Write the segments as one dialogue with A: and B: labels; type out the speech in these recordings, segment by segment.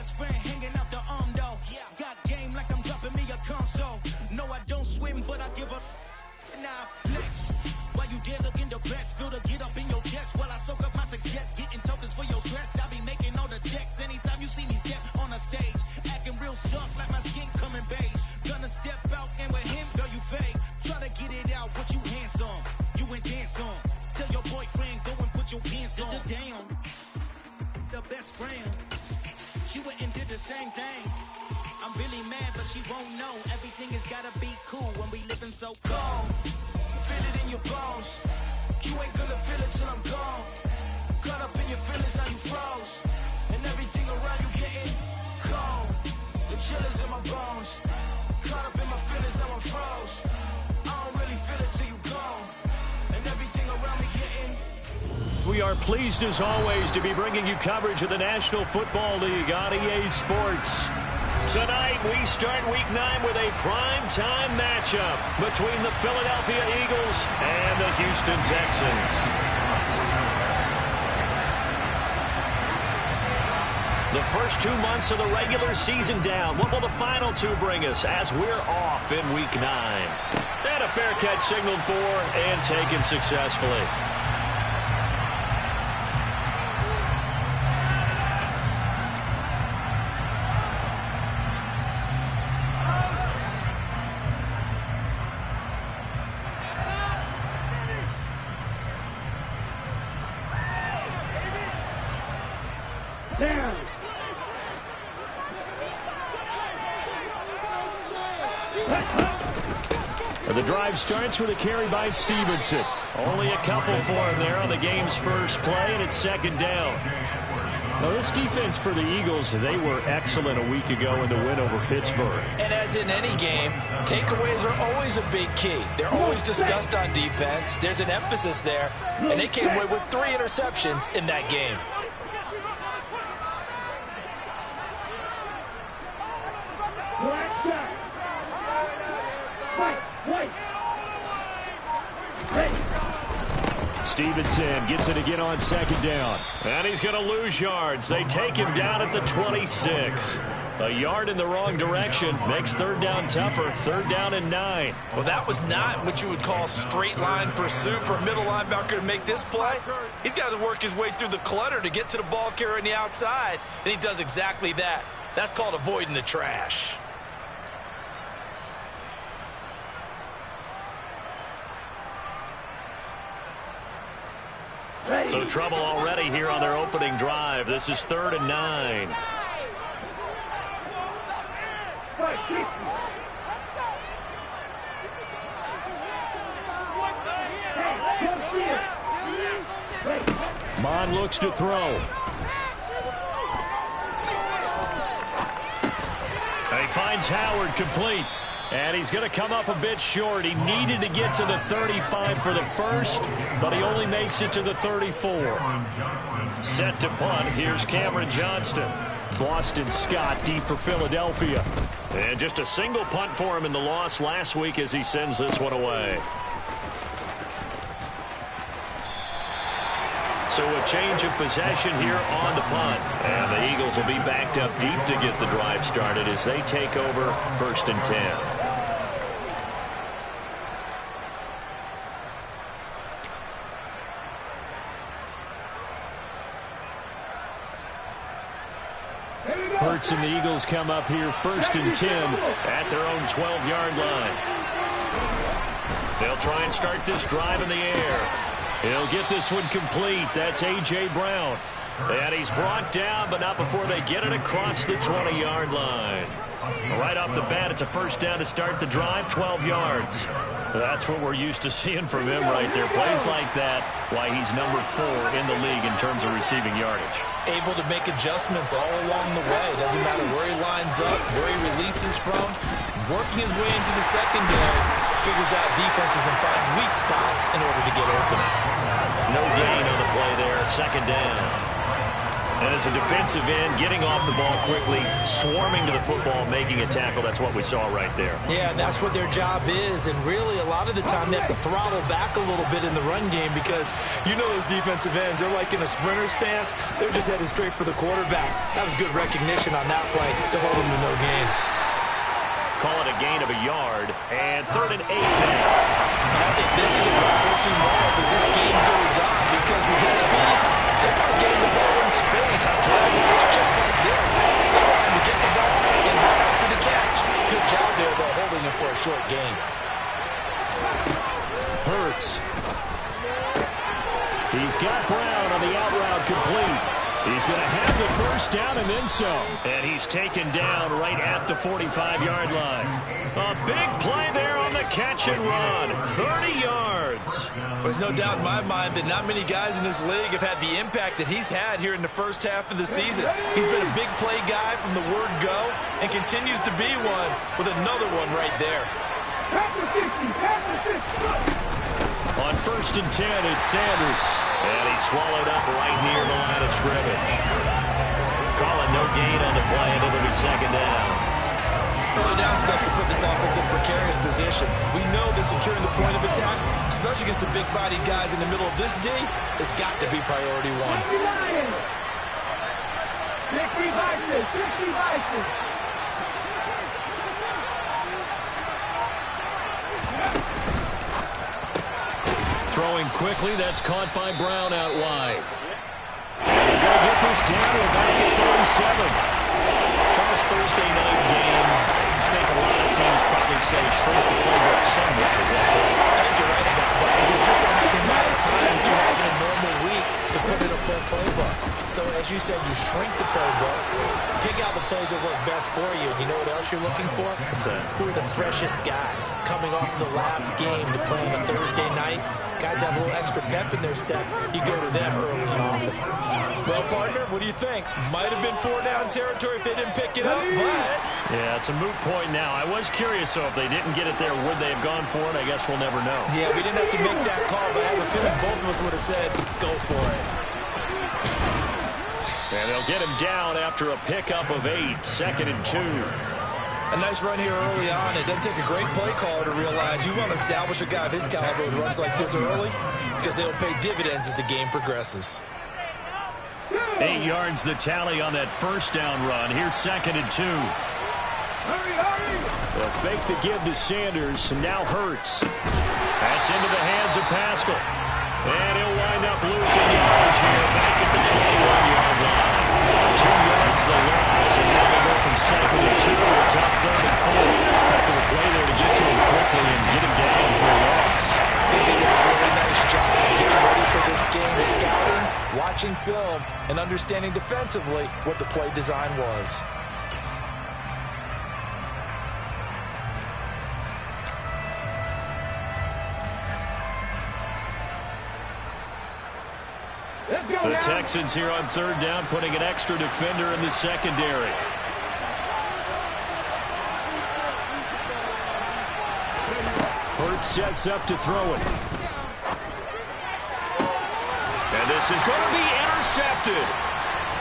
A: best friend hanging out the arm though. Got game like I'm dropping me a console. No, I don't swim, but I give up. Nah, flex. Why you dare look in the best? Feel to get up in your chest while I soak up my success. Getting tokens for your stress. I be making all the checks. Anytime you see me step on a stage, acting real soft like my skin coming beige. Gonna step out and with him, girl, you fake. Try to get it out, but you handsome. You ain't dance on. Tell your boyfriend, go and put your pants on. Damn, the best friend. She went and did the same thing. I'm really mad, but she won't know. Everything has gotta be cool when we living so cold. Feel it in your bones. You ain't gonna feel it till I'm gone. Caught up in your feelings, now you froze. And everything around you getting cold. The chill is in my bones. Caught up in my feelings, now I'm froze. I don't really feel it till you gone. And everything around me getting.
B: We are pleased as always to be bringing you coverage of the National Football League on EA Sports. Tonight, we start Week 9 with a prime-time matchup between the Philadelphia Eagles and the Houston Texans. The first 2 months of the regular season down. What will the final 2 bring us as we're off in Week 9? And a fair catch signaled for and taken successfully. The drive starts with a carry by Stevenson. Only a couple for him there on the game's first play, and it's second down. Now, this defense for the Eagles, they were excellent a week ago in the win over Pittsburgh.
C: And as in any game, takeaways are always a big key. They're always discussed on defense. There's an emphasis there, and they came away with 3 interceptions in that game.
B: Stevenson gets it again on second down. And he's going to lose yards. They take him down at the 26. A yard in the wrong direction makes third down tougher. Third down and 9.
C: Well, that was not what you would call straight line pursuit for a middle linebacker to make this play. He's got to work his way through the clutter to get to the ball carrier on the outside, and he does exactly that. That's called avoiding the trash.
B: So trouble already here on their opening drive. This is 3rd and 9. Mon looks to throw. He finds Howard complete. And he's going to come up a bit short. He needed to get to the 35 for the first, but he only makes it to the 34. Set to punt. Here's Cameron Johnston. Boston Scott deep for Philadelphia. And just a single punt for him in the loss last week as he sends this one away. So a change of possession here on the punt. And the Eagles will be backed up deep to get the drive started as they take over 1st and 10. Hurts and the Eagles come up here 1st and 10 at their own 12-yard line. They'll try and start this drive in the air. He'll get this one complete. That's A.J. Brown. And he's brought down, but not before they get it across the 20-yard line. Right off the bat, it's a first down to start the drive, 12 yards. That's what we're used to seeing from him right there. Plays like that, why he's number 4 in the league in terms of receiving yardage.
C: Able to make adjustments all along the way. Doesn't matter where he lines up, where he releases from. Working his way into the secondary, figures out defenses and finds weak spots in order to get open.
B: No gain on the play there, second down. And as a defensive end, getting off the ball quickly, swarming to the football, making a tackle, that's what we saw right there.
C: Yeah, and that's what their job is. And really, a lot of the time, they have to throttle back a little bit in the run game because you know those defensive ends, they're like in a sprinter stance. They're just headed straight for the quarterback. That was good recognition on that play to hold them to no gain.
B: Call it a gain of a yard, and 3rd and 8 now.
C: This is a run we'll see more of as this game goes on because with his speed, they want to get the ball in space on drive routes just like this. They want him to get the ball and run after the catch. Good job there, though, holding him for a short gain.
B: Hurts. He's got Brown on the out route complete. He's going to have the first down and then some. And he's taken down right at the 45-yard line. A big play there on the catch and run. 30 yards.
C: There's no doubt in my mind that not many guys in this league have had the impact that he's had here in the first half of the season. He's been a big play guy from the word go and continues to be one with another one right there.
B: On 1st and 10, it's Sanders. And he's swallowed up right near the line of scrimmage. Calling no gain on the play, and it'll be 2nd down.
C: Early down stuff to put this offense in precarious position. We know that securing the point of attack, especially against the big-bodied guys in the middle of this D, has got to be priority one.
D: 60
B: Throwing quickly, that's caught by Brown out wide. They're going to get this down to about the 37. Charles, Thursday night game, I think a lot of teams probably say shrink the playbook somewhat. Is that correct?
C: I think you're right about that. It's just a the amount of time that you have in a normal week to put in a full playbook. So as you said, you shrink the playbook, pick out the plays that work best for you. You know what else you're looking for?
B: What's that?
C: Who are the freshest guys coming off the last game to play on a Thursday night? Guys have a little extra pep in their step. You go to them early and often. Well, partner, what do you think? Might have been 4-down territory if they didn't pick it up, but...
B: Yeah, it's a moot point now. I was curious, so if they didn't get it there, would they have gone for it? I guess we'll never know.
C: Yeah, we didn't have to make that call, but I have a feeling both of us would have said, go for it.
B: And they'll get him down after a pickup of 8, 2nd and 2.
C: A nice run here early on. It doesn't take a great play caller to realize you want to establish a guy of his caliber who runs like this early because they'll pay dividends as the game progresses.
B: 8 yards the tally on that first down run. Here's 2nd and 2. They'll fake the give to Sanders, and now Hurts. That's into the hands of Pascal. And he'll wind up losing yards here back at the 21-yard line. 2 yards the loss, and now they go from 2nd and 2 to a tough 3rd and 4. After the play there to get to him quickly and get him down for a loss.
C: I think they did a really nice job getting ready for this game, scouting, watching film, and understanding defensively what the play design was.
B: The Texans here on 3rd down, putting an extra defender in the secondary. Hurts sets up to throw it. And this is going to be intercepted.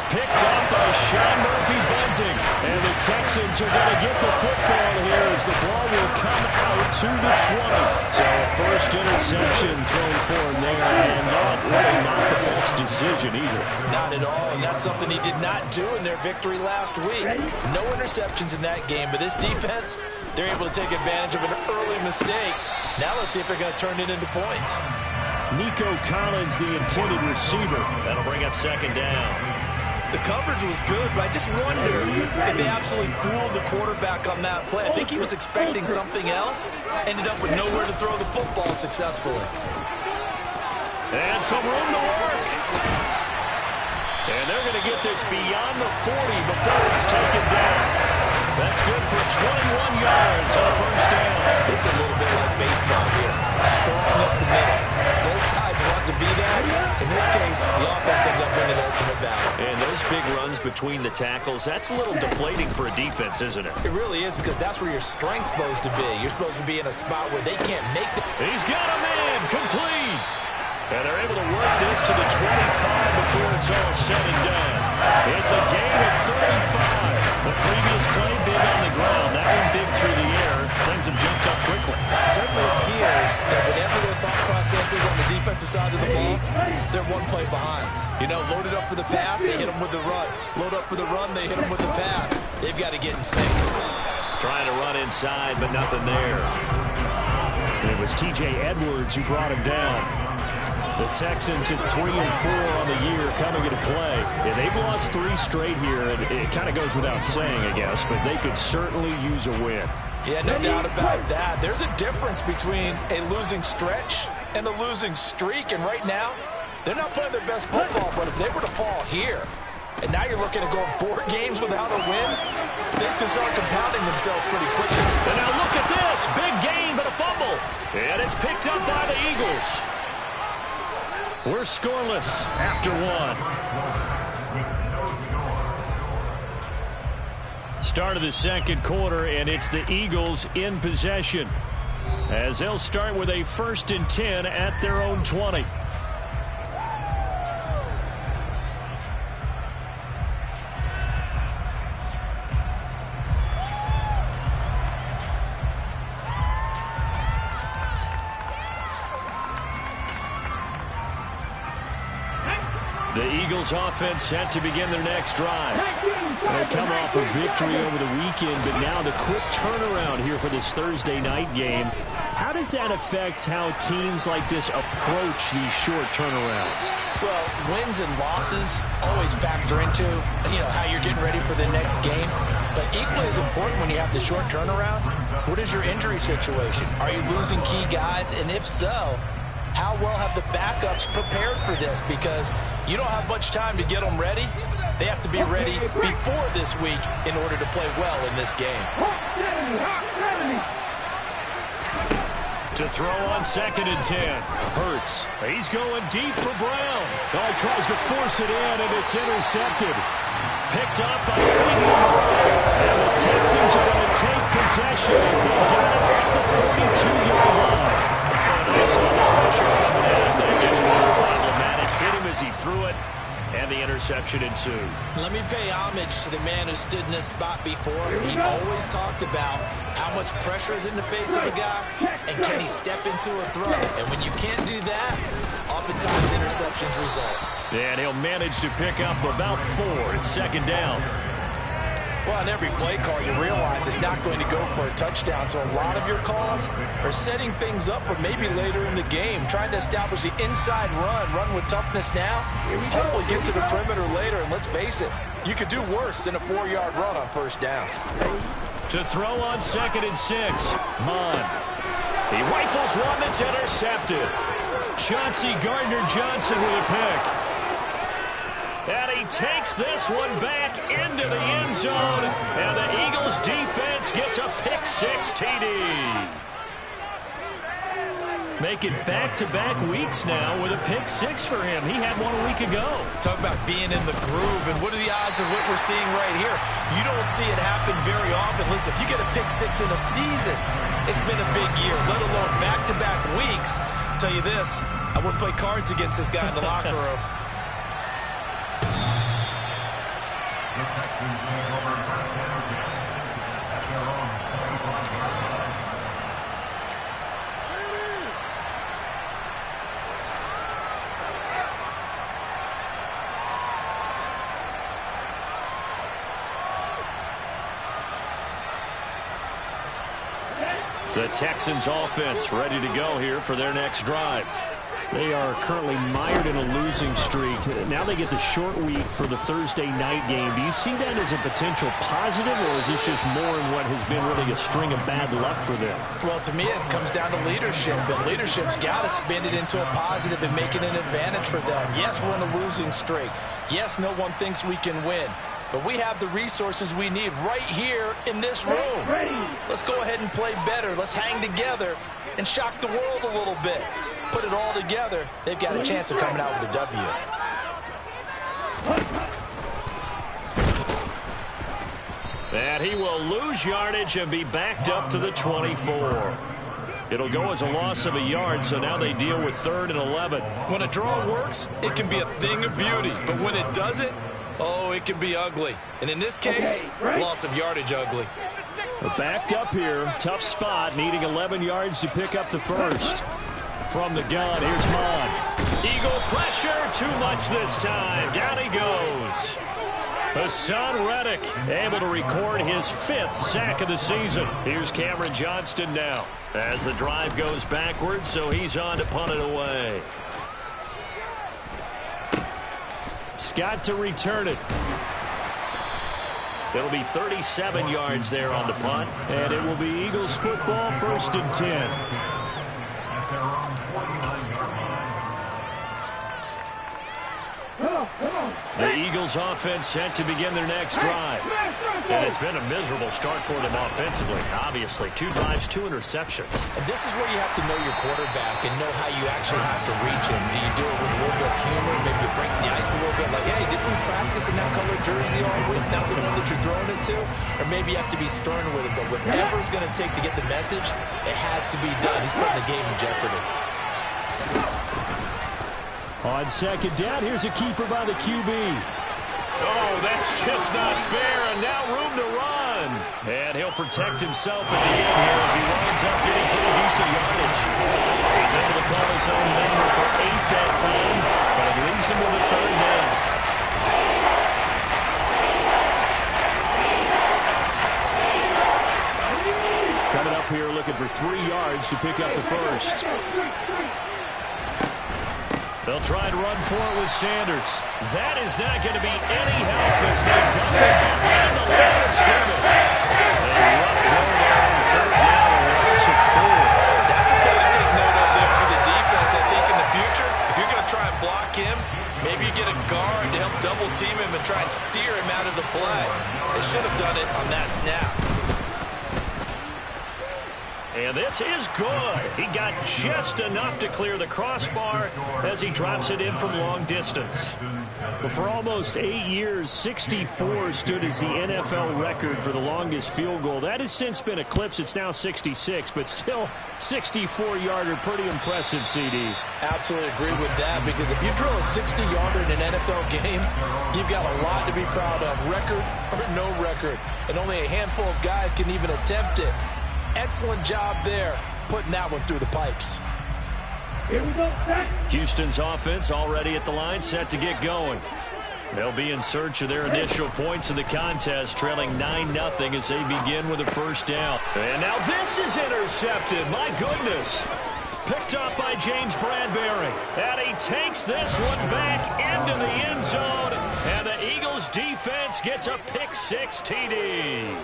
B: Picked up by Sean Murphy-Bunting. And the Texans are going to get the football here as the ball will come out to the 20. So a first interception thrown for him there, and not the best decision either.
C: Not at all, and that's something he did not do in their victory last week. No interceptions in that game, but this defense, they're able to take advantage of an early mistake. Now let's see if they're going to turn it into points.
B: Nico Collins, the intended receiver. That'll bring up 2nd down.
C: The coverage was good, but I just wonder if they absolutely fooled the quarterback on that play. I think he was expecting something else, ended up with nowhere to throw the football successfully.
B: And some room to work. And they're going to get this beyond the 40 before it's taken down. That's good for 21 yards on 1st down.
C: This is a little bit like baseball here. Strong up the middle. Both sides want to be that. In this case, the offense ended up winning the ultimate battle.
B: And those big runs between the tackles, that's a little deflating for a defense, isn't it?
C: It really is, because that's where your strength's supposed to be. You're supposed to be in a spot where they can't make the...
B: He's got a man, complete. And they're able to work this to the 25 before it's all said and done. It's a gain of 35. The previous play big on the ground. That one big through the air. Things have jumped up quickly.
C: It certainly appears that whatever their thought process is on the defensive side of the ball, they're one play behind. You know, loaded up for the pass, they hit them with the run. Load up for the run, they hit them with the pass. They've got to get in sync.
B: Trying to run inside, but nothing there. And it was T.J. Edwards who brought him down. The Texans at 3-4 on the year coming into play. Yeah, they've lost 3 straight here, and it kind of goes without saying, I guess, but they could certainly use a win.
C: Yeah, no doubt about that. There's a difference between a losing stretch and a losing streak, and right now, they're not playing their best football, but if they were to fall here, and now you're looking at going 4 games without a win, things can start compounding themselves pretty quickly.
B: And now look at this. Big gain, but a fumble. And it's picked up by the Eagles. We're scoreless after 1. Start of the second quarter, and it's the Eagles in possession, as they'll start with a 1st and 10 at their own 20. The Eagles offense set to begin their next drive. They come off a victory over the weekend, but now the quick turnaround here for this Thursday night game. How does that affect how teams like this approach these short turnarounds?
C: Well, wins and losses always factor into, how you're getting ready for the next game. But equally as important when you have the short turnaround, what is your injury situation? Are you losing key guys? And if so, how well have the backups prepared for this? Because you don't have much time to get them ready. They have to be ready before this week in order to play well in this game.
B: To throw on 2nd and 10. Hurts. He's going deep for Brown. Oh, he tries to force it in, and it's intercepted. Picked up by Fabian. And the Texans are going to take possession as they got it at the 42-yard line. They saw the pressure coming in. They just weren't problematic. Hit him as he threw it, and the interception ensued.
C: Let me pay homage to the man who stood in this spot before. He always talked about how much pressure is in the face of a guy, and can he step into a throw. And when you can't do that, oftentimes interceptions result.
B: And he'll manage to pick up about 4 at 2nd down.
C: Well, on every play call, you realize it's not going to go for a touchdown. So a lot of your calls are setting things up for maybe later in the game, trying to establish the inside run with toughness now, hopefully get to the perimeter later. And let's face it, you could do worse than a 4-yard run on 1st down.
B: To throw on 2nd and 6, Mon. He rifles one that's intercepted. Chauncey Gardner-Johnson with a pick. And he takes this one back into the end zone. And the Eagles defense gets a pick-6 TD. Make it back-to-back weeks now with a pick-6 for him. He had one a week ago.
C: Talk about being in the groove, and what are the odds of what we're seeing right here? You don't see it happen very often. Listen, if you get a pick-6 in a season, it's been a big year, let alone back-to-back weeks. I'll tell you this, I wouldn't play cards against this guy in the locker room.
B: The Texans offense ready to go here for their next drive. They are currently mired in a losing streak. Now they get the short week for the Thursday night game. Do you see that as a potential positive, or is this just more in what has been really a string of bad luck for them?
C: Well, to me, it comes down to leadership, and leadership's got to spin it into a positive and make it an advantage for them. Yes, we're in a losing streak. Yes, no one thinks we can win. But we have the resources we need right here in this room. Let's go ahead and play better. Let's hang together and shock the world a little bit. Put it all together. They've got a chance of coming out with a W.
B: And he will lose yardage and be backed up to the 24. It'll go as a loss of a yard, so now they deal with 3rd and 11.
C: When a draw works, it can be a thing of beauty. But when it doesn't, Oh, it can be ugly. And in this case, loss of yardage ugly.
B: We're backed up here. Tough spot, needing 11 yards to pick up the first. From the gun, here's Mon. Eagle pressure, too much this time. Down he goes. Hassan Reddick able to record his 5th sack of the season. Here's Cameron Johnston now as the drive goes backwards, so he's on to punt it away. Scott to return it. It'll be 37 yards there on the punt, and it will be Eagles football, 1st and 10. The Eagles offense set to begin their next drive. And it's been a miserable start for them offensively, obviously. 2 drives, 2 interceptions.
C: And this is where you have to know your quarterback and know how you actually have to reach him. Do you do it with a little bit of humor? Maybe you break the ice a little bit like, hey, didn't we practice in that color jersey all week, not the one that you're throwing it to? Or maybe you have to be stern with it. But whatever it's going to take to get the message, it has to be done. He's putting the game in jeopardy.
B: On second down, here's a keeper by the QB. Oh, that's just not fair, and now room to run. And he'll protect himself at the end here as he winds up getting pretty decent yardage. He's able to call his own number for 8 that time, but it leaves him with a 3rd down. Coming up here looking for 3 yards to pick up the first. They'll try and run for it with Sanders. That is not going to be any help as they dump it behind the line of scrimmage. A rough go there on 3rd down, a loss of 4.
C: That's a thing to take note of there for the defense, I think, in the future. If you're going to try and block him, maybe you get a guard to help double-team him and try and steer him out of the play. They should have done it on that snap.
B: And this is good. He got just enough to clear the crossbar as he drops it in from long distance. But for almost 8 years, 64 stood as the NFL record for the longest field goal. That has since been eclipsed. It's now 66, but still 64-yarder. Pretty impressive, CD.
C: Absolutely agree with that, because if you drill a 60-yarder in an NFL game, you've got a lot to be proud of, record or no record. And only a handful of guys can even attempt it. Excellent job there, putting that one through the pipes.
D: Here we go.
B: Houston's offense already at the line, set to get going. They'll be in search of their initial points in the contest, trailing 9-0 as they begin with a 1st down. And now this is intercepted. My goodness. Picked up by James Bradbury. And he takes this one back into the end zone. And the Eagles defense gets a pick-6 TD.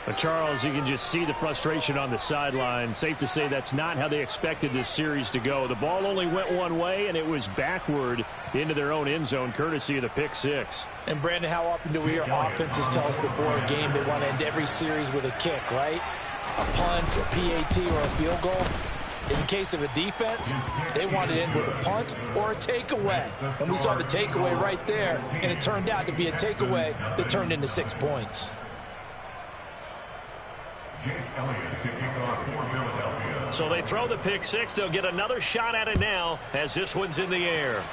B: But Charles, you can just see the frustration on the sideline. Safe to say that's not how they expected this series to go. The ball only went one way, and it was backward into their own end zone, courtesy of the pick-6.
E: And, Brandon, how often do we hear offenses tell us before a game they want to end every series with a kick, right? A punt, a PAT, or a field goal. In the case of a defense, they want to end with a punt or a takeaway. And we saw the takeaway right there, and it turned out to be a takeaway that turned into 6 points.
B: So they throw the pick-6. They'll get another shot at it now as this one's in the air.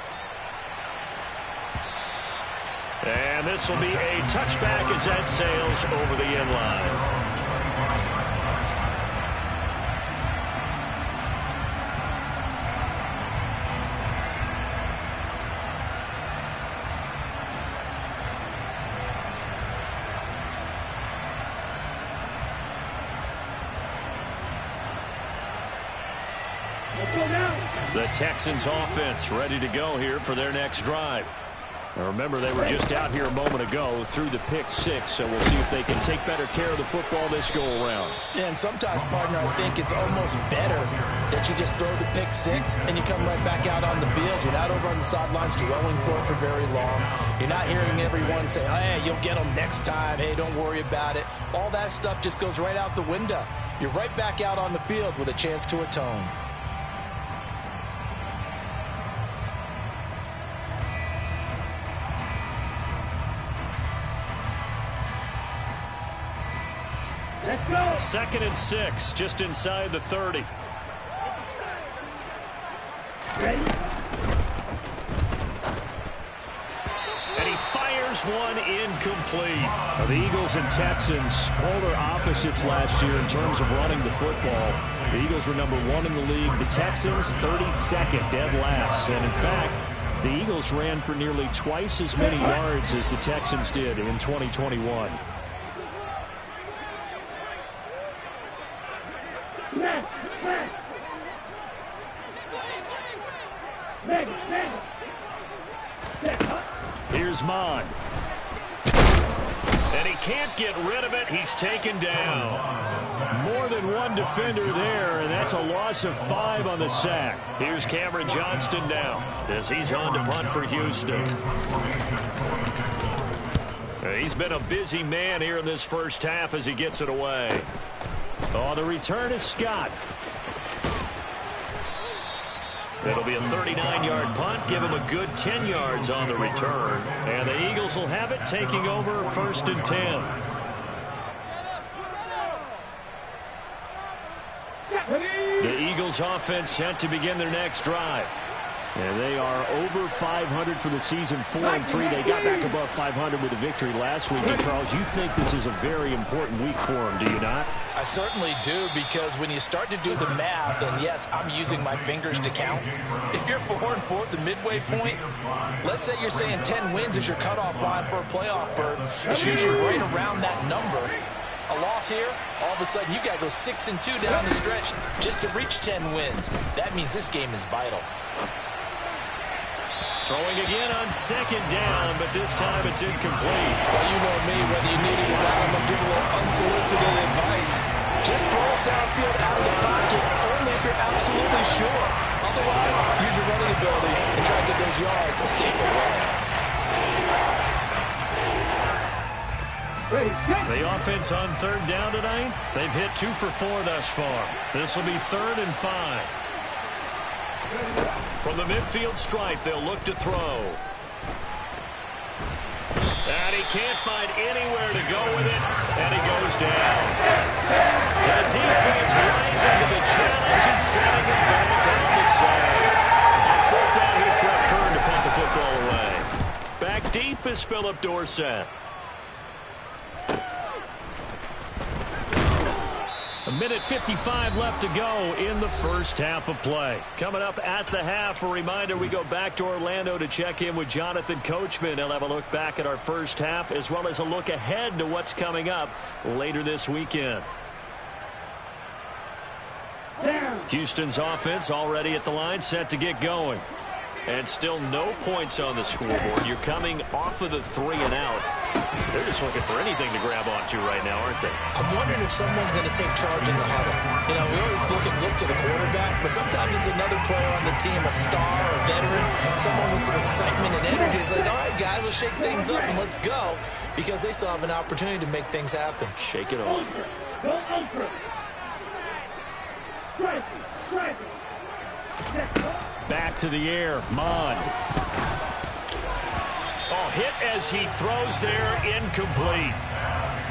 B: And this will be a touchback as that sails over the end line. The Texans offense ready to go here for their next drive. Now remember, they were just out here a moment ago through the pick-6, so we'll see if they can take better care of the football this go-around.
E: Yeah, and sometimes, partner, I think it's almost better that you just throw the pick-6 and you come right back out on the field. You're not over on the sidelines dwelling for it for very long. You're not hearing everyone say, hey, you'll get them next time. Hey, don't worry about it. All that stuff just goes right out the window. You're right back out on the field with a chance to atone.
D: Let's go.
B: 2nd and 6, just inside the 30.
D: Ready?
B: And he fires this one incomplete.
F: The Eagles and Texans, polar opposites last year in terms of running the football. The Eagles were number 1 in the league. The Texans, 32nd, dead last. And in fact, the Eagles ran for nearly twice as many yards as the Texans did in 2021. Here's Mond.
B: And he can't get rid of it. He's taken down.
F: More than one defender there, and that's a loss of 5 on the sack.
B: Here's Cameron Johnston now as he's on to punt for Houston. He's been a busy man here in this first half as he gets it away.
F: Oh, the return is Scott.
B: It'll be a 39-yard punt. Give him a good 10 yards on the return. And the Eagles will have it, taking over 1st and 10.
F: The Eagles offense set to begin their next drive. And they are over 500 for the season, 4-3. They got back above 500 with a victory last week. And Charles, you think this is a very important week for them, do you not?
E: I certainly do, because when you start to do the math, and yes, I'm using my fingers to count. If you're 4-4 at the midway point, let's say you're saying 10 wins is your cutoff line for a playoff berth. It's usually right around that number. A loss here, all of a sudden you've got to go 6-2 down the stretch just to reach 10 wins. That means this game is vital.
B: Throwing again on 2nd down, but this time it's incomplete.
E: Well, you know me, whether you need it or not, I'm going to give a little unsolicited advice. Just throw it downfield out of the pocket, only if you're absolutely sure. Otherwise, use your running ability and try to get those yards a safer way.
B: The offense on 3rd down tonight, they've hit 2 for 4 thus far. This will be 3rd and 5. From the midfield stripe, they'll look to throw. And he can't find anywhere to go with it, and he goes down. The defense rising to the challenge and setting him back on the side. On 4th down, here's Brett Kern to punt the football away. Back deep is Philip Dorsett. A minute 55 left to go in the first half of play. Coming up at the half, a reminder, we go back to Orlando to check in with Jonathan Coachman. He'll have a look back at our first half as well as a look ahead to what's coming up later this weekend. Houston's offense already at the line, set to get going. And still no points on the scoreboard. You're coming off of the 3 and out. They're just looking for anything to grab onto right now, aren't they?
E: I'm wondering if someone's going to take charge in the huddle. You know, we always look to the quarterback, but sometimes it's another player on the team, a star, a veteran, someone with some excitement and energy. It's like, all right, guys, let's shake things up and let's go, because they still have an opportunity to make things happen.
B: Shake it off.
F: Back to the air, Mond.
B: Oh, hit as he throws there, incomplete.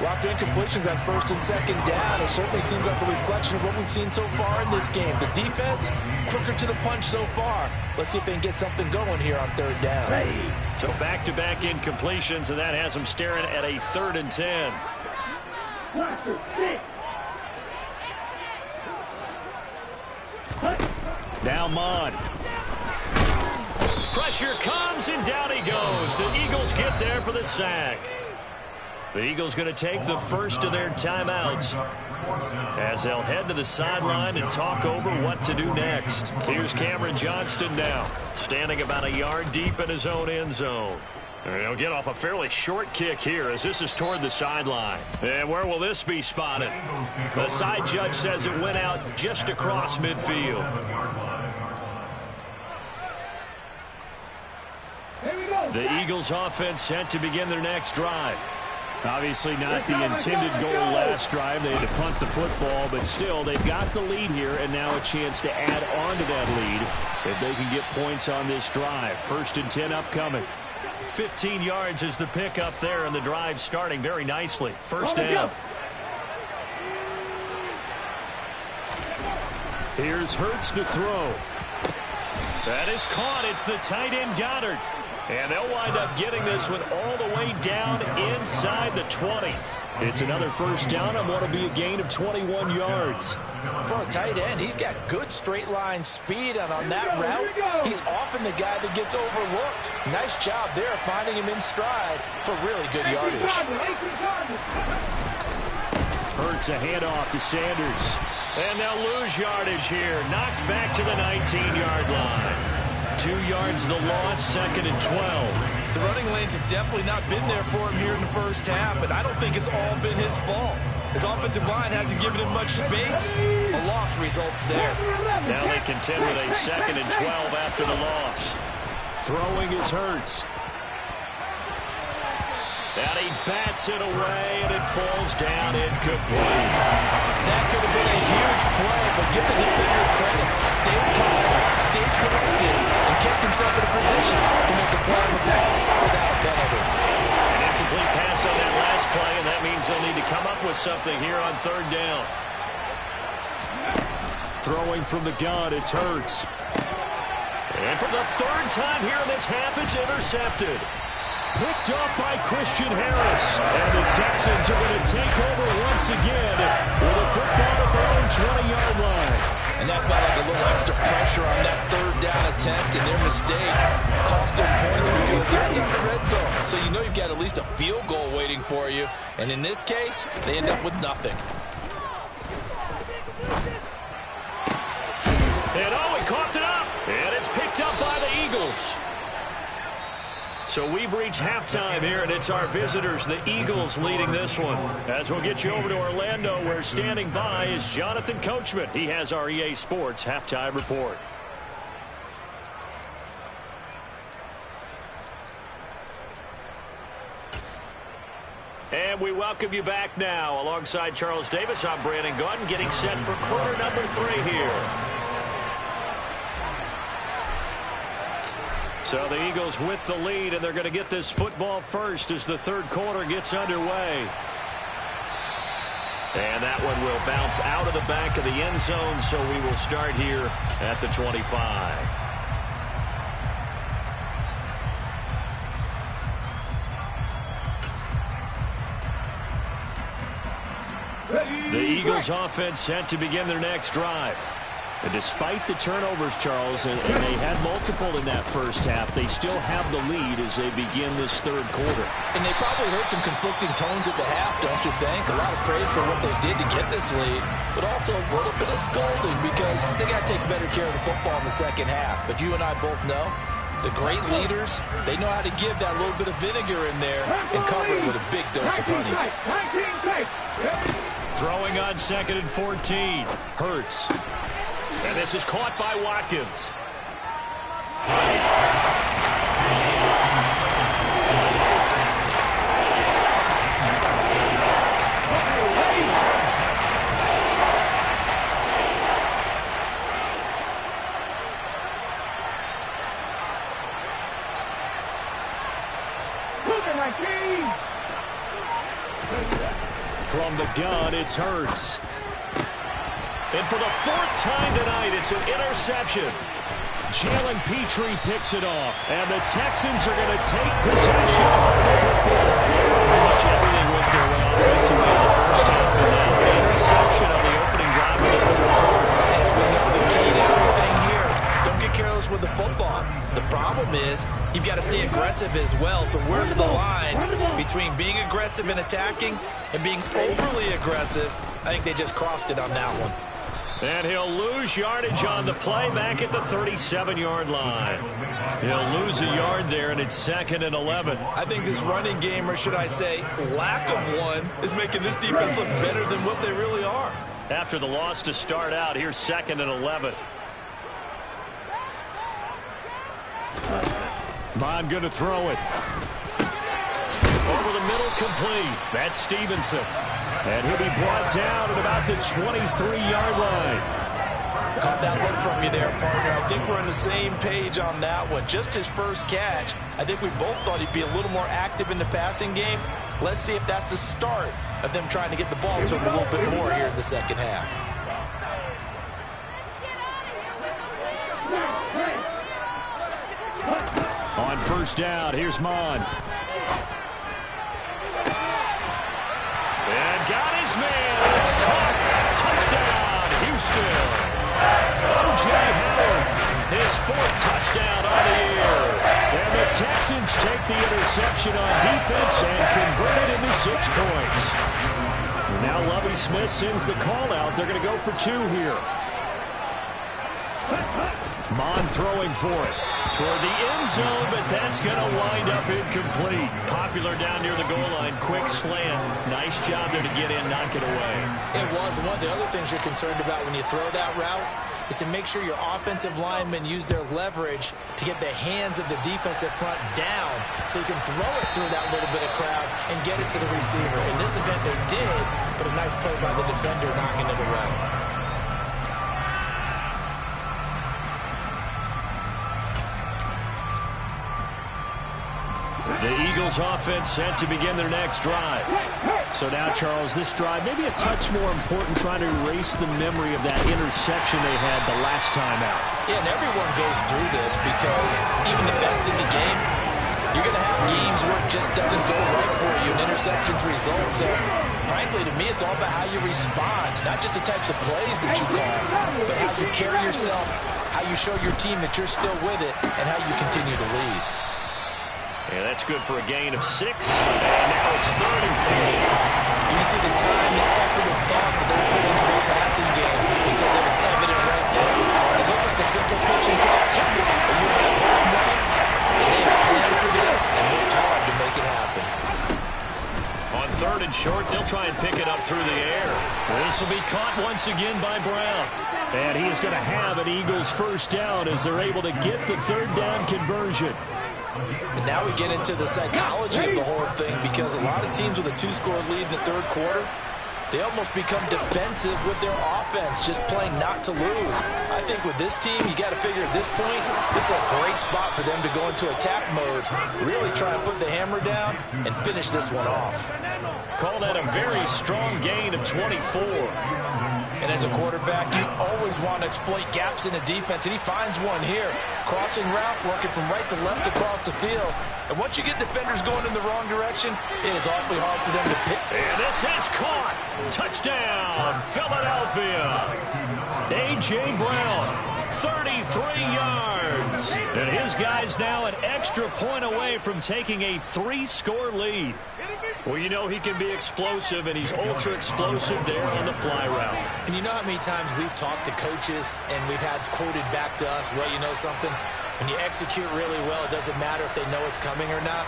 E: Well, after incompletions on 1st and 2nd down, it certainly seems like a reflection of what we've seen so far in this game. The defense, quicker to the punch so far. Let's see if they can get something going here on 3rd down.
B: So back-to-back incompletions, and that has them staring at a 3rd and 10.
F: Now Mond.
B: Pressure comes, and down he goes. The Eagles get there for the sack. The Eagles going to take the first of their timeouts as they'll head to the sideline and talk over what to do next. Here's Cameron Johnston now, standing about a yard deep in his own end zone. And he'll get off a fairly short kick here as this is toward the sideline. And where will this be spotted? The side judge says it went out just across midfield.
F: The Eagles offense set to begin their next drive. Obviously not the intended goal last drive. They had to punt the football, but still they've got the lead here and now a chance to add on to that lead if they can get points on this drive. 1st and 10 upcoming.
B: 15 yards is the pickup there, and the drive starting very nicely. 1st down.
F: Here's Hurts to throw.
B: That is caught. It's the tight end Goddard. And they'll wind up getting this one all the way down inside the 20. It's another first down on what will be a gain of 21 yards.
E: For a tight end, he's got good straight line speed, and on that route, he's often the guy that gets overlooked. Nice job there finding him in stride for really good yardage.
F: Hurts a handoff to Sanders.
B: And they'll lose yardage here. Knocked back to the 19-yard line. 2 yards the loss, 2nd and 12.
C: The running lanes have definitely not been there for him here in the first half, and I don't think it's all been his fault. His offensive line hasn't given him much space. A loss results there.
B: Now they contend with a 2nd and 12 after the loss.
F: Throwing is Hurts.
B: And he bats it away, and it falls down incomplete.
E: That could have been a huge play, but give the defender credit. Stayed calm, stayed collected, and kept himself in a position to make a play on the ball without a penalty.
B: An incomplete pass on that last play, and that means they'll need to come up with something here on 3rd down.
F: Throwing from the gun, it's Hurts.
B: And for the 3rd time here in this half, it's intercepted.
F: Picked up by Christian Harris. And the Texans are going to take over once again with a football at their own 20-yard line.
E: And that felt like a little extra pressure on that 3rd down attempt, and their mistake cost them points because they're inside the red zone. So you know you've got at least a field goal waiting for you. And in this case, they end up with nothing.
B: And oh, he coughed it up. And it's picked up by the Eagles. So we've reached halftime here, and it's our visitors, the Eagles, leading this one. As we'll get you over to Orlando, where standing by is Jonathan Coachman. He has our EA Sports halftime report. And we welcome you back now. Alongside Charles Davis, I'm Brandon Gordon, getting set for quarter number 3 here. So the Eagles with the lead, and they're going to get this football first as the 3rd quarter gets underway. And that one will bounce out of the back of the end zone, so we will start here at the 25. The Eagles offense set to begin their next drive. And despite the turnovers, Charles, and they had multiple in that first half, they still have the lead as they begin this 3rd quarter.
E: And they probably heard some conflicting tones at the half, don't you think? A lot of praise for what they did to get this lead, but also a little bit of scolding because they got to take better care of the football in the second half. But you and I both know the great leaders, they know how to give that little bit of vinegar in there and cover it with a big dose of honey.
B: Throwing on 2nd and 14. Hurts. And this is caught by Watkins. From the gun, it's Hurts. And for the 4th time tonight, it's an interception.
F: Jalen Petrie picks it off. And the Texans are going to take possession of the football.
B: Pretty much everything went their way offensively in the first half, but now an interception on the opening drive of the 3rd quarter.
C: As we know, the key to everything here, don't get careless with the football. The problem is you've got to stay aggressive as well. So where's the line between being aggressive and attacking and being overly aggressive? I think they just crossed it on that one.
B: And he'll lose yardage on the play back at the 37-yard line. He'll lose a yard there, and it's 2nd and 11.
C: I think this running game, or should I say lack of one, is making this defense look better than what they really are.
B: After the loss to start out, here's 2nd and 11.
F: Bond going to throw it.
B: Over the middle, complete. That's Stevenson.
F: And he'll be brought down at about the 23-yard line.
E: Caught that look from you there, partner. I think we're on the same page on that one. Just his first catch. I think we both thought he'd be a little more active in the passing game. Let's see if that's the start of them trying to get the ball to him a little bit more here in the second half.
F: On first down, here's Mon. And got his man. It's caught. Touchdown, Houston. O.J. Howard, his 4th touchdown on the year. And the Texans take the interception on defense and convert it into 6 points. Now Lovie Smith sends the call out. They're going to go for 2 here. Mon throwing for it toward the end zone, but that's going to wind up incomplete. Popular down near the goal line. Quick slant. Nice job there to get in, knock it away.
E: It was. One of the other things you're concerned about when you throw that route is to make sure your offensive linemen use their leverage to get the hands of the defensive front down so you can throw it through that little bit of crowd and get it to the receiver. In this event, they did, but a nice play by the defender knocking it away.
F: The Eagles offense set to begin their next drive. So now, Charles, this drive maybe a touch more important, trying to erase the memory of that interception they had the last time out.
E: Yeah, and everyone goes through this because even the best in the game, you're going to have games where it just doesn't go right for you, and interceptions result. So, frankly, to me, it's all about how you respond, not just the types of plays that you call, but how you carry yourself, how you show your team that you're still with it, and how you continue to lead.
F: Yeah, that's good for a gain of 6. And now it's 3rd and 4.
E: You can see the time and effort and thought that they put into their passing game because it was evident right there. It looks like a simple pitch and catch, but you and I both know that they have planned for this and worked hard to make it happen.
F: On 3rd and short, they'll try and pick it up through the air. This will be caught once again by Brown. And he is going to have an Eagles first down as they're able to get the 3rd down conversion.
E: And now we get into the psychology of the whole thing because a lot of teams with a 2-score lead in the 3rd quarter, they almost become defensive with their offense, just playing not to lose. I think with this team, you got to figure at this point, this is a great spot for them to go into attack mode, really try and put the hammer down and finish this one off.
F: Call that a very strong gain of 24.
E: And as a quarterback, you always want to exploit gaps in the defense, and he finds one here. Crossing route, working from right to left across the field. And once you get defenders going in the wrong direction, it is awfully hard for them to pick.
F: And this is caught. Touchdown, Philadelphia. A.J. Brown, 33 yards. And his guy's now an extra point away from taking a 3-score lead. Well, you know he can be explosive, and he's ultra-explosive there on the fly route.
E: And you know how many times we've talked to coaches and we've had quoted back to us, well, you know something? When you execute really well, it doesn't matter if they know it's coming or not.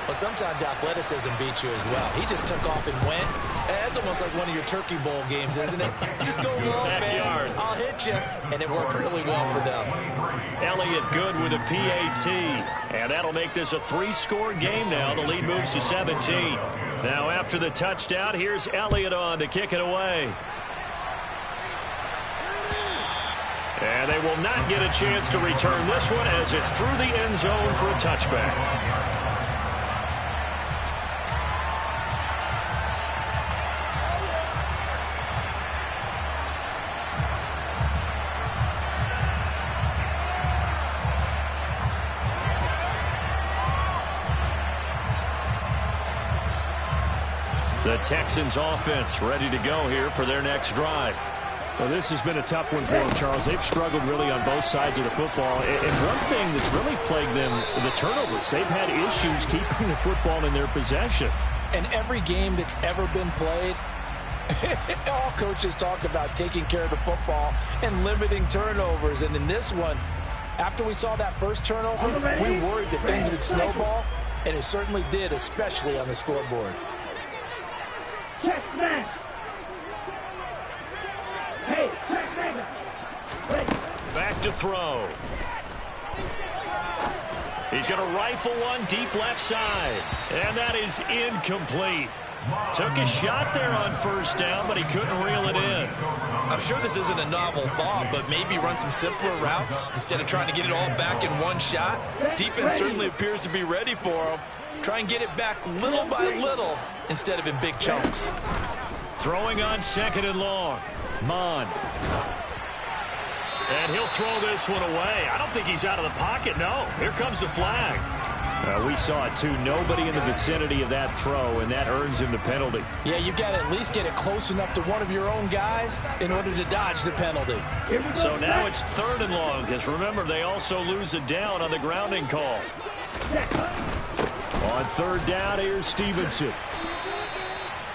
E: Well, sometimes athleticism beats you as well. He just took off and went. That's almost like one of your Turkey Bowl games, isn't it? Just go long, man. I'll hit you. And it worked really well for them.
F: Elliott good with a PAT. And that'll make this a 3-score game now. The lead moves to 17. Now after the touchdown, here's Elliott on to kick it away. And they will not get a chance to return this one as it's through the end zone for a touchback. The Texans offense ready to go here for their next drive. Well, this has been a tough one for them, Charles. They've struggled really on both sides of the football. And one thing that's really plagued them, the turnovers. They've had issues keeping the football in their possession.
E: And every game that's ever been played, all coaches talk about taking care of the football and limiting turnovers. And in this one, after we saw that first turnover, we worried that things would snowball. And it certainly did, especially on the scoreboard.
F: Back to throw. He's going to rifle one deep left side. And that is incomplete. Took a shot there on first down, but he couldn't reel it in.
C: I'm sure this isn't a novel thought, but maybe run some simpler routes instead of trying to get it all back in one shot. Defense certainly appears to be ready for him. Try and get it back little by little instead of in big chunks.
F: Throwing on 2nd and long. Mon. And he'll throw this one away. I don't think he's out of the pocket, no. Here comes the flag. We saw it, too. Nobody in the vicinity of that throw, and that earns him the penalty.
E: Yeah, you've got to at least get it close enough to one of your own guys in order to dodge the penalty.
B: So now it's 3rd and long, because remember, they also lose it down on the grounding call.
F: On 3rd down, here's Stevenson.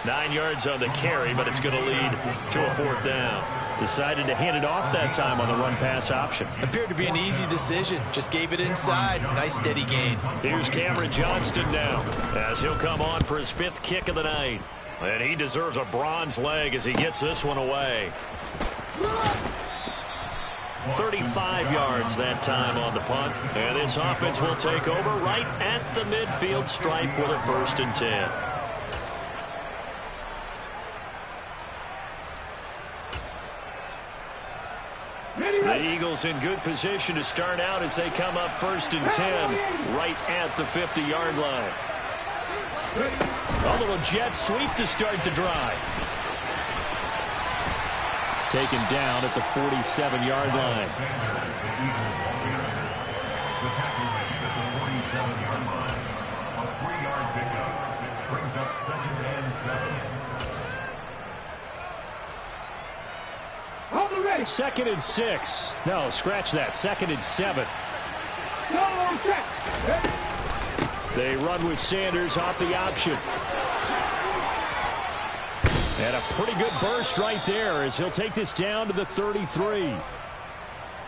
B: 9 yards on the carry, but it's going to lead to a 4th down. Decided to hand it off that time on the run-pass option.
C: Appeared to be an easy decision. Just gave it inside. Nice steady gain.
B: Here's Cameron Johnston now, as he'll come on for his 5th kick of the night. And he deserves a bronze leg as he gets this one away. 35 yards that time on the punt. And this offense will take over right at the midfield stripe with a 1st and 10. The Eagles in good position to start out as they come up 1st and 10 right at the 50-yard line. A little jet sweep to start the drive.
F: Taken down at the 47-yard line.
G: The tackle at the 47-yard line. A 3-yard pickup brings up 2nd and 7.
F: 2nd and 6. No, scratch that. 2nd and 7. They run with Sanders off the option. And a pretty good burst right there as he'll take this down to the 33.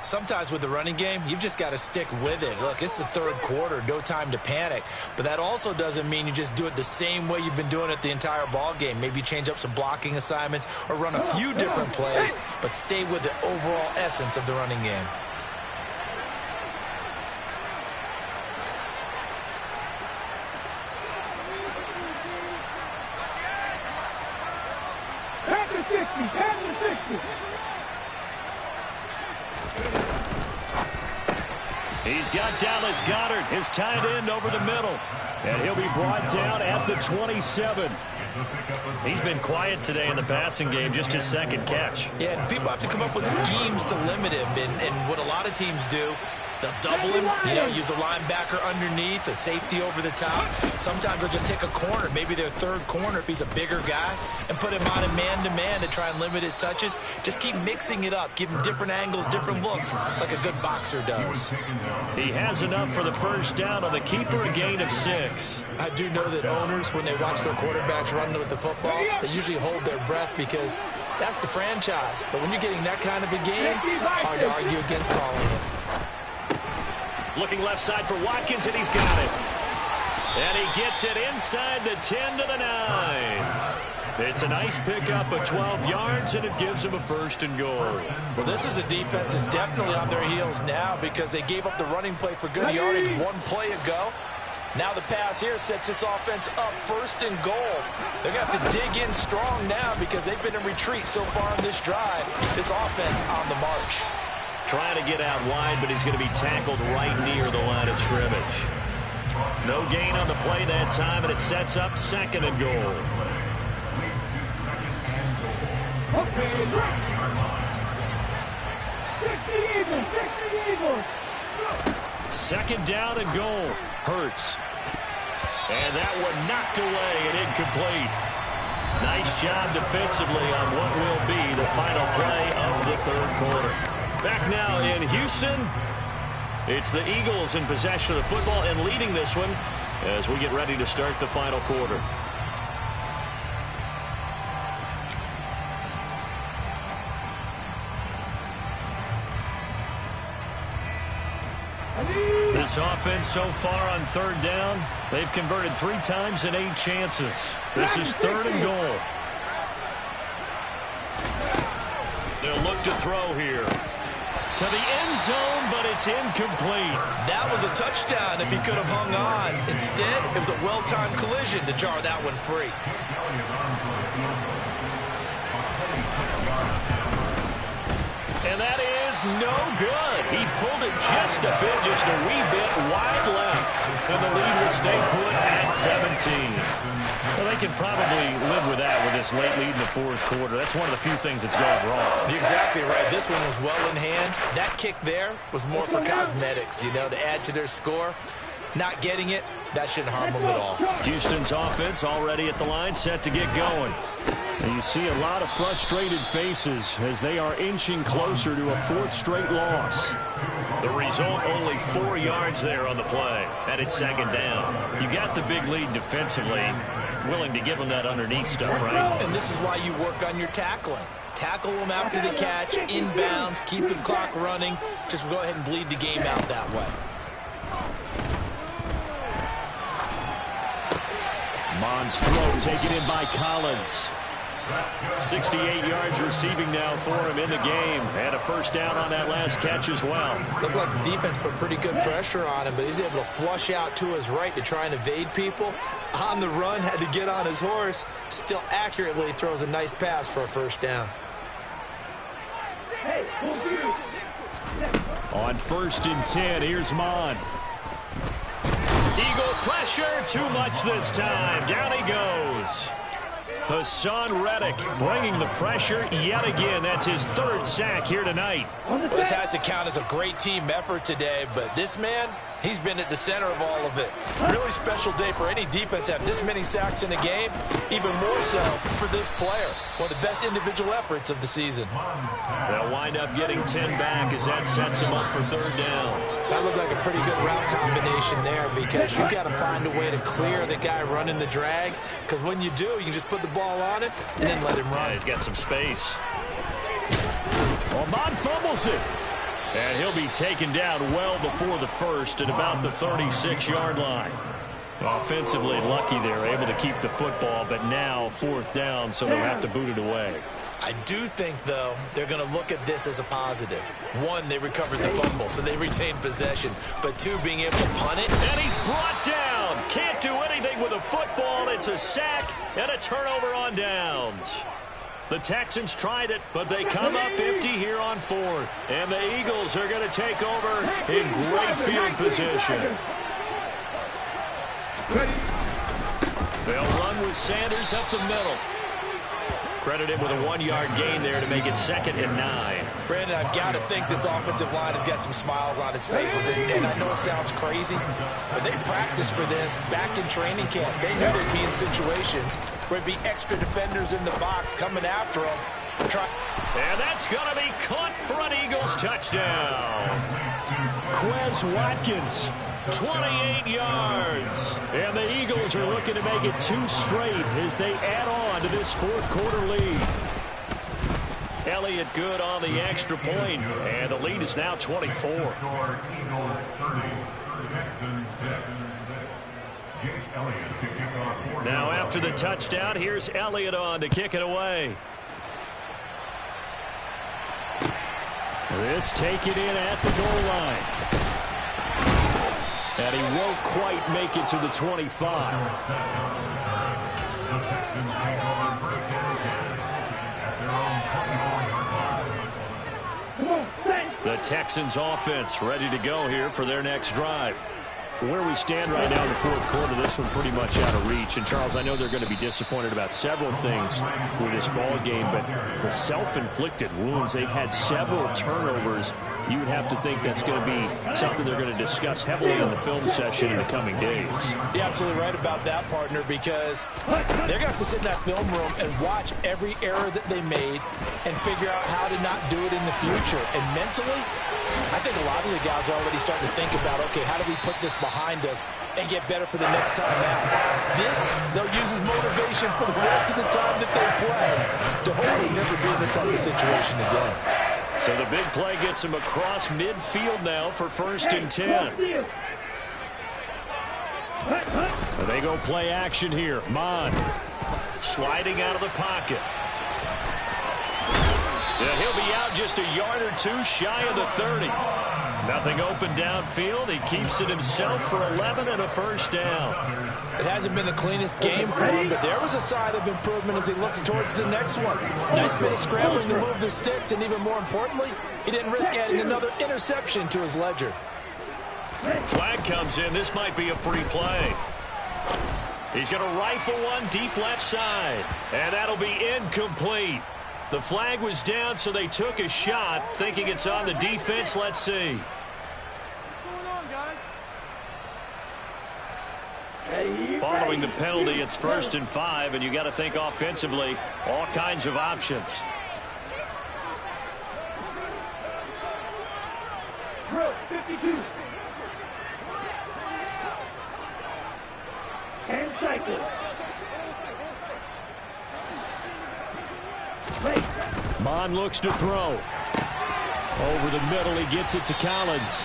C: Sometimes with the running game, you've just got to stick with it. Look, it's the 3rd quarter, no time to panic. But that also doesn't mean you just do it the same way you've been doing it the entire ball game. Maybe change up some blocking assignments or run a few different plays, but stay with the overall essence of the running game.
B: He's got Dallas Goedert, his tight end, over the middle. And he'll be brought down at the 27. He's been quiet today in the passing game, just his 2nd catch.
C: Yeah, and people have to come up with schemes to limit him. And what a lot of teams do, they'll double him, use a linebacker underneath, a safety over the top. Sometimes they'll just take a corner, maybe their 3rd corner if he's a bigger guy, and put him on a man-to-man to try and limit his touches. Just keep mixing it up, give him different angles, different looks, like a good boxer does.
B: He has enough for the 1st down on the keeper, a gain of 6.
C: I do know that owners, when they watch their quarterbacks run with the football, they usually hold their breath because that's the franchise. But when you're getting that kind of a game, hard to argue against calling it.
B: Looking left side for Watkins, and he's got it. And he gets it inside the 10 to the 9. It's a nice pickup of 12 yards, and it gives him a 1st and goal.
E: Well, this is a defense that's definitely on their heels now because they gave up the running play for good yardage one play ago. Now the pass here sets this offense up 1st and goal. They're going to have to dig in strong now because they've been in retreat so far on this drive. This offense on the march.
B: Trying to get out wide, but he's going to be tackled right near the line of scrimmage. No gain on the play that time, and it sets up 2nd and goal. 2nd down and goal. Hurts. And that one knocked away and incomplete. Nice job defensively on what will be the final play of the 3rd quarter. Back now in Houston, it's the Eagles in possession of the football and leading this one as we get ready to start the final quarter. This offense so far on 3rd down, they've converted 3 times in 8 chances. This is 3rd and goal. They'll look to throw here. To the end zone, but it's incomplete.
C: That was a touchdown if he could have hung on. Instead, it was a well-timed collision to jar that one free.
B: And that is no good. He pulled it just a bit, just a wee bit wide left. And the lead will stay put at 17. Well, they can probably live with that with this late lead in the 4th quarter. That's one of the few things that's gone wrong.
C: You're exactly right. This one was well in hand. That kick there was more for cosmetics, to add to their score.
E: Not getting it, that shouldn't harm them at all.
F: Houston's offense already at the line, set to get going. And you see a lot of frustrated faces as they are inching closer to a 4th straight loss.
B: The result, only 4 yards there on the play, and it's 2nd down. You got the big lead defensively, willing to give them that underneath stuff, right?
E: And this is why you work on your tackling. Tackle them after the catch, inbounds, keep the clock running. Just go ahead and bleed the game out that way.
F: Mons throw taken in by Collins.
B: 68 yards receiving now for him in the game. And a 1st down on that last catch as well.
E: Looked like the defense put pretty good pressure on him, but he's able to flush out to his right to try and evade people. On the run, had to get on his horse. Still accurately throws a nice pass for a 1st down.
F: On 1st and 10, here's Mon.
B: Eagle pressure, too much this time. Down he goes. Hassan Reddick bringing the pressure yet again. That's his 3rd sack here tonight.
E: This has to count as a great team effort today, but this man, he's been at the center of all of it. Really special day for any defense to have this many sacks in a game, even more so for this player. One of the best individual efforts of the season.
B: They'll wind up getting 10 back as that sets him up for 3rd down.
E: That looked like a pretty good route combination there because you got to find a way to clear the guy running the drag, because when you do, you can just put the ball on it and then let him run.
B: Yeah, he's got some space.
F: Well, Mon fumbles it.
B: And he'll be taken down well before the 1st at about the 36-yard line. Offensively lucky they're able to keep the football, but now 4th down, so they'll have to boot it away.
E: I do think, though, they're going to look at this as a positive. 1, they recovered the fumble, so they retained possession. But 2, being able to punt it.
B: And he's brought down. Can't do anything with a football. It's a sack and a turnover on downs. The Texans tried it, but they come up empty here on 4th. And the Eagles are going to take over in great field position. They'll run with Sanders up the middle. Credit him with a 1-yard gain there to make it 2nd and 9.
E: Brandon, I've got to think this offensive line has got some smiles on its faces. And I know it sounds crazy, but they practiced for this back in training camp. They knew they'd be in situations where there'd be extra defenders in the box coming after them.
B: And that's going to be caught for an Eagles touchdown.
F: Quez Watkins,
B: 28 yards.
F: And the Eagles are looking to make it 2 straight as they add on to this 4th quarter lead.
B: Elliott good on the extra point, and the lead is now 24.
G: Eagles 30, Texans 6. Jake Elliott to kick off.
B: Now after the touchdown, here's Elliott on to kick it away.
F: This taken in at the goal line. And he won't quite make it to the 25.
G: The Texans take over 1st and 10 at their own 24-yard line.
B: The Texans offense ready to go here for their next drive.
F: Where we stand right now in the 4th quarter, this one pretty much out of reach. And, Charles, I know they're going to be disappointed about several things with this ball game, but the self-inflicted wounds, they've had several turnovers. You would have to think that's going to be something they're going to discuss heavily in the film session in the coming days.
E: You're absolutely right about that, partner, because they're going to have to sit in that film room and watch every error that they made and figure out how to not do it in the future. And mentally, I think a lot of the guys are already starting to think about, okay, how do we put this behind us and get better for the next time out? This, they'll use as motivation for the rest of the time that they play to hopefully never be in this type of situation again.
B: So the big play gets him across midfield now for 1st and 10.
F: They go play action here. Mon
B: Sliding out of the pocket. Yeah, he'll be out just a yard or 2 shy of the 30. Nothing open downfield. He keeps it himself for 11 and a 1st down.
E: It hasn't been the cleanest game for him, but there was a sign of improvement as he looks towards the next one. Nice bit of scrambling to move the sticks, and even more importantly, he didn't risk adding another interception to his ledger.
B: Flag comes in. This might be a free play. He's going to rifle one deep left side, and that'll be incomplete. The flag was down, so they took a shot, thinking it's on the defense. Let's see. following the penalty. It's 1st and 5, and you got to think offensively, all kinds of options.
D: Drill 52. And cycle.
F: Mon looks to throw. Over the middle, he gets it to Collins.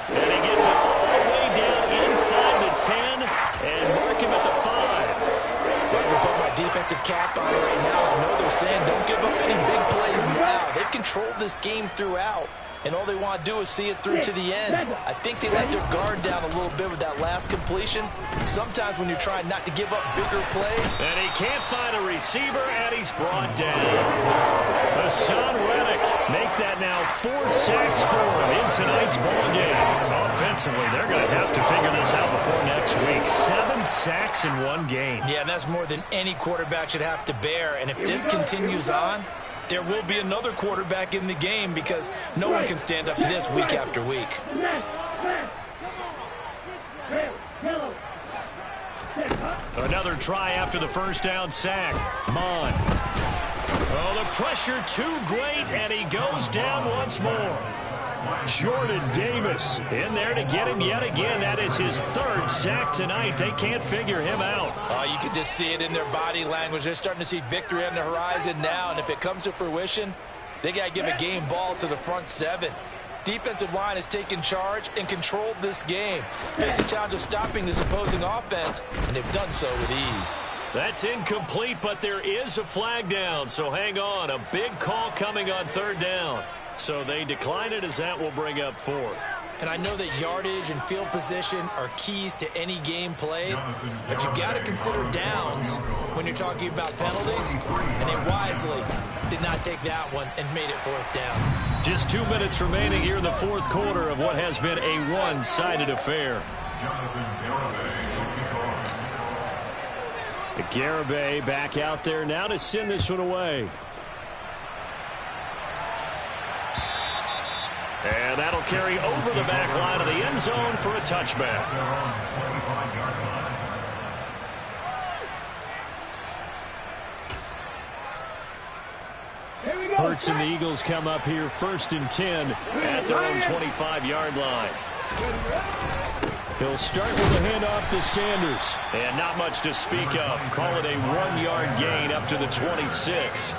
B: And he gets it all the way down inside the 10 and mark him at the 5.
E: I'm going to put my defensive cap on it right now. I know they're saying don't give up any big plays now. They've controlled this game throughout, and all they want to do is see it through to the end. I think they let their guard down a little bit with that last completion. Sometimes when you're trying not to give up bigger plays.
B: And he can't find a receiver, and he's brought down. Hassan Reddick make that now 4 sacks for him in tonight's ball game. Offensively, they're going to have to figure this out before next week. 7 sacks in one game.
E: Yeah, and that's more than any quarterback should have to bear. And if this continues on, there will be another quarterback in the game because no one can stand up to this week after week.
B: Another try after the first down sack. Mon. Oh, the pressure too great, and he goes down once more.
F: Jordan Davis
B: In there to get him yet again. That is his 3rd sack tonight. They can't figure him out.
E: You can just see it in their body language. They're starting to see victory on the horizon now, and if it comes to fruition, they got to give a game ball to the front 7. Defensive line has taken charge and controlled this game. Face the challenge of stopping this opposing offense, and they've done so with ease.
B: That's incomplete, but there is a flag down, so hang on. A big call coming on 3rd down. So they decline it as that will bring up 4th.
E: And I know that yardage and field position are keys to any game played, but you've got to consider downs when you're talking about penalties, and they wisely did not take that one and made it 4th down.
B: Just 2 minutes remaining here in the 4th quarter of what has been a one-sided affair.
F: Garibay back out there now to send this one away.
B: And that'll carry over the back line of the end zone for a touchback.
F: Hurts and the Eagles come up here 1st and 10
B: at their own 25-yard line.
F: He'll start with a handoff to Sanders.
B: And not much to speak of. Call it a 1-yard gain up to the 26.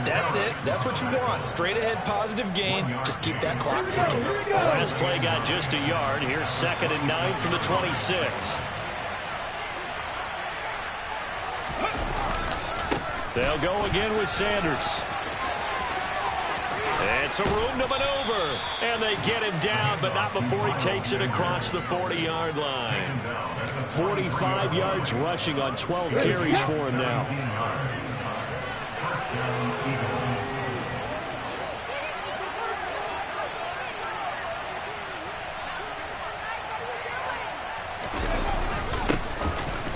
E: That's it. That's what you want. Straight ahead positive gain. Just keep that clock ticking.
B: Last play got just a yard. Here's 2nd and 9 from the 26. They'll go again with Sanders. And some room to maneuver. And they get him down, but not before he takes it across the 40-yard line.
F: 45 yards rushing on 12 carries for him now.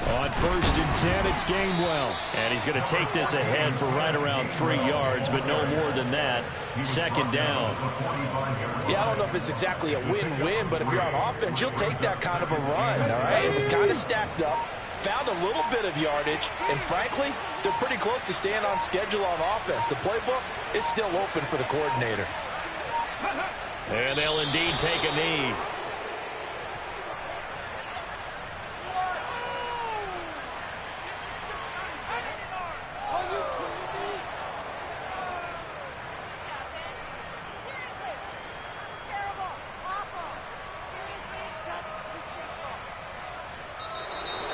B: On 1st and 10, it's Gainwell. And he's going to take this ahead for right around 3 yards, but no more than that. 2nd down.
E: Yeah, I don't know if it's exactly a win-win, but if you're on offense, you'll take that kind of a run, all right? It was kind of stacked up, found a little bit of yardage, and frankly, they're pretty close to staying on schedule on offense. The playbook is still open for the coordinator.
B: And they'll indeed take a knee.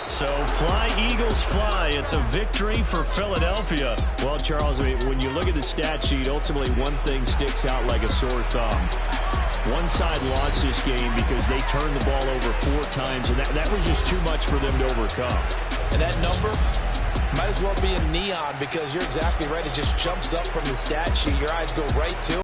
B: So fly, Eagles, fly. It's a victory for Philadelphia.
F: Well, Charles, I mean, when you look at the stat sheet, ultimately one thing sticks out like a sore thumb. One side lost this game because they turned the ball over 4 times, and that was just too much for them to overcome.
E: And that number might as well be in neon because you're exactly right. It just jumps up from the stat sheet. Your eyes go right to it.